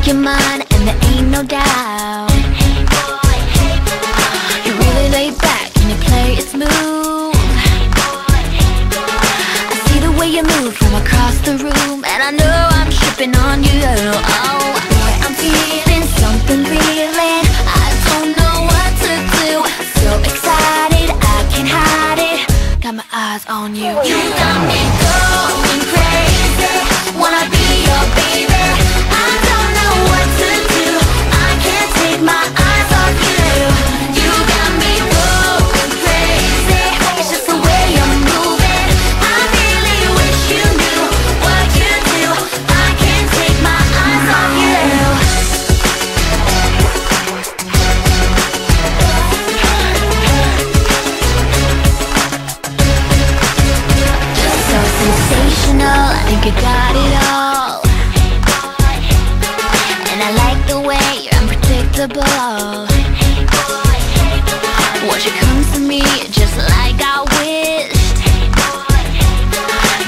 Your mind and there ain't no doubt. You really lay back and you play it smooth. I see the way you move from across the room, and I know I'm tripping on you. Oh, boy, I'm feeling something reeling. I don't know what to do. So excited, I can't hide it. Got my eyes on you. You got me going crazy. Wanna be your baby. I don't know what to do. I can't take my eyes off you. You got me going crazy. It's just the way you're moving. I really wish you knew what you do. I can't take my eyes off you. Just so sensational, I think you got it all. And I like the way you're unpredictable. Won't you come to me just like I wished?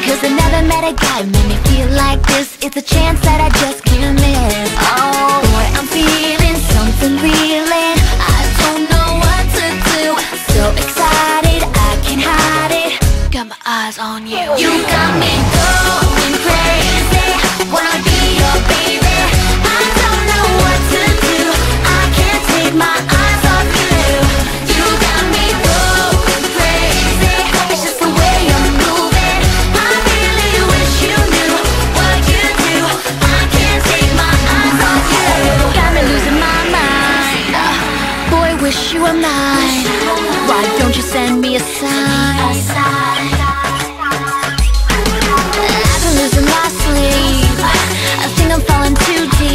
Cause I never met a guy who made me feel like this. It's a chance that I just can't miss. Oh boy, I'm feeling something reeling. I don't know what to do. So excited, I can't hide it. Got my eyes on you. You got me going crazy. Wanna be your baby. I don't know what to do. I can't take my eyes off you. You got me going crazy. It's just the way you're moving. I really wish you knew what you do. I can't take my eyes off you. Got me losing my mind. Boy, wish you were mine. Why don't you send me a sign? I've been losing my sleep. I think I'm falling too deep.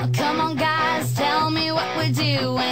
Come on guys, tell me what we're doing.